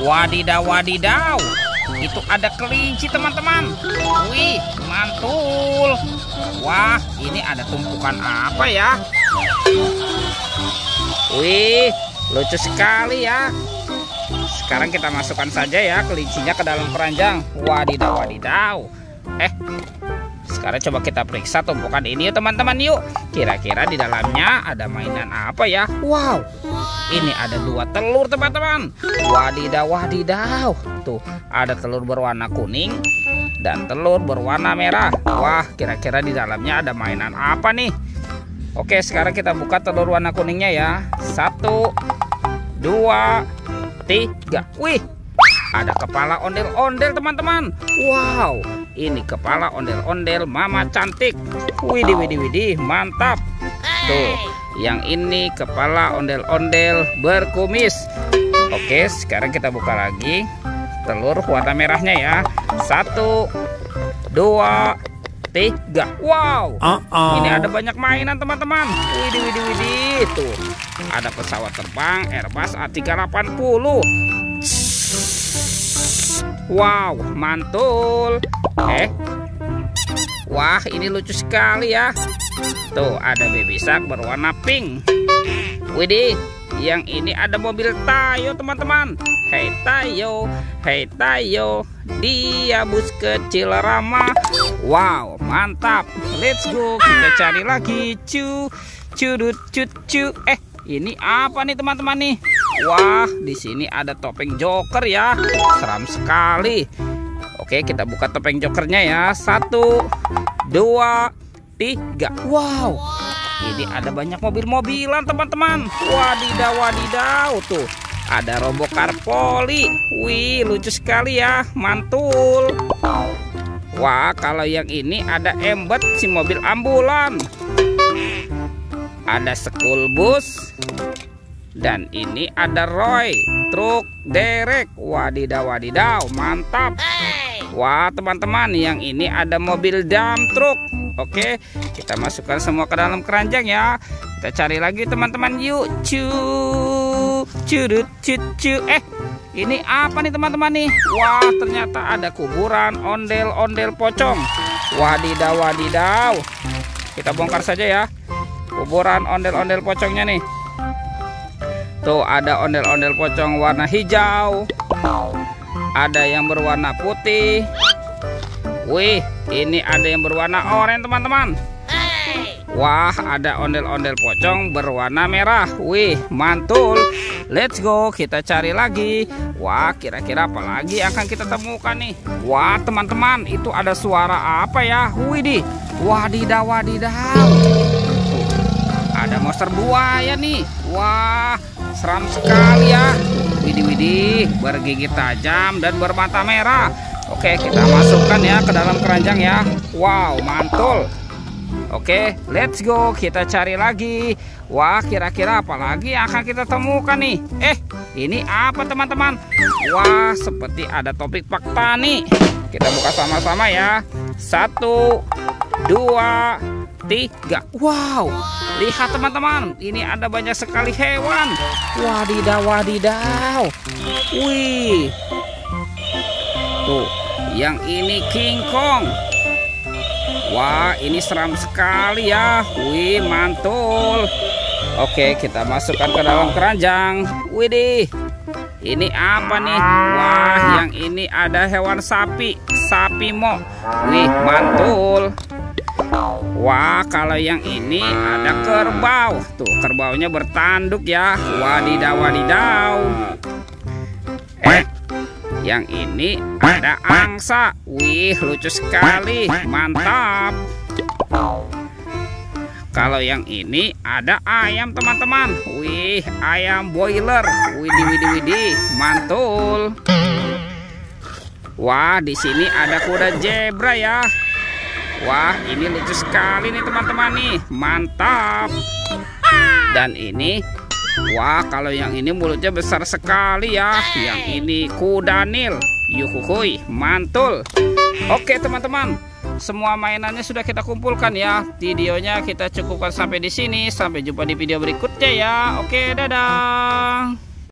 Wadidaw, wadidaw. Itu ada kelinci teman-teman. Wih, mantul. Wah, ini ada tumpukan apa ya? Wih, lucu sekali ya. Sekarang kita masukkan saja ya kelincinya ke dalam keranjang. Wadidaw, wadidaw. Sekarang coba kita periksa tumpukan ini yuk teman-teman yuk. Kira-kira di dalamnya ada mainan apa ya? Wow, ini ada 2 telur teman-teman. Wadidaw, wadidaw. Tuh, ada telur berwarna kuning dan telur berwarna merah. Wah, kira-kira di dalamnya ada mainan apa nih? Oke, sekarang kita buka telur warna kuningnya ya. 1, 2, 3. Wih, ada kepala ondel-ondel teman-teman. Wow, ini kepala ondel-ondel Mama Cantik. Widih, widih, widih, mantap. Tuh, yang ini kepala ondel-ondel berkumis. Oke, sekarang kita buka lagi telur warna merahnya ya. 1, 2, 3. Wow, ini ada banyak mainan teman-teman. Widih, widih, widih. Tuh, ada pesawat terbang Airbus A380. Wow, mantul. Wah, ini lucu sekali ya. Tuh, ada baby shark berwarna pink. Widih, yang ini ada mobil Tayo teman-teman. Hei Tayo, hei Tayo, dia bus kecil ramah. Wow, mantap. Let's go, kita cari lagi. Curut cucu. Ini apa nih teman-teman nih? Wah, di sini ada topeng Joker ya. Seram sekali. Oke, kita buka topeng Jokernya ya. 1, 2, 3. Wow, ini ada banyak mobil-mobilan teman-teman. Wadidaw, wadidaw. Tuh, ada Robocar Poli. Wih, lucu sekali ya. Mantul. Wah, kalau yang ini ada Embet si mobil ambulan. Ada school bus. Dan ini ada Roy truk derek. Wadidaw, wadidaw, mantap. Wah teman-teman, yang ini ada mobil dump truk. Oke, kita masukkan semua ke dalam keranjang ya. Kita cari lagi teman-teman yuk. Curut cucu. Ini apa nih teman-teman nih? Wah, ternyata ada kuburan ondel-ondel pocong. Wadidaw, wadidaw. Kita bongkar saja ya kuburan ondel-ondel pocongnya nih. Tuh, ada ondel-ondel pocong warna hijau. Ada yang berwarna putih. Wih, ini ada yang berwarna oranye teman-teman. Wah, ada ondel-ondel pocong berwarna merah. Wih, mantul. Let's go, kita cari lagi. Wah, kira-kira apa lagi akan kita temukan nih? Wah, teman-teman, itu ada suara apa ya? Widih, wadidaw, wadidaw. Tuh, ada monster buaya nih. Wah, seram sekali ya. Widih, widih, bergigi tajam dan bermata merah. Oke, kita masukkan ya ke dalam keranjang ya. Wow, mantul. Oke, let's go, kita cari lagi. Wah, kira-kira apa lagi yang akan kita temukan nih? Ini apa teman-teman? Wah, seperti ada topik Pak Tani. Kita buka sama-sama ya. 1, 2, 3. Wow, lihat teman-teman, ini ada banyak sekali hewan. Wadidaw, wadidaw. Wih, tuh, yang ini King Kong. Wah, ini seram sekali ya. Wih, mantul. Oke, kita masukkan ke dalam keranjang. Widih, ini apa nih? Wah, yang ini ada hewan sapi, sapi mo. Wih, mantul. Wah, kalau yang ini ada kerbau. Tuh, kerbaunya bertanduk ya. Wadidaw, wadidaw. Yang ini ada angsa. Wih, lucu sekali. Mantap. Kalau yang ini ada ayam teman-teman. Wih, ayam boiler. Widih, widih, widih, mantul. Wah, di sini ada kuda zebra ya. Wah, ini lucu sekali nih teman-teman nih. Mantap. Dan ini, wah, kalau yang ini mulutnya besar sekali ya. Yang ini kuda Nil. Yuhuhui, mantul. Oke teman-teman, semua mainannya sudah kita kumpulkan ya. Videonya kita cukupkan sampai di sini. Sampai jumpa di video berikutnya ya. Oke, dadah.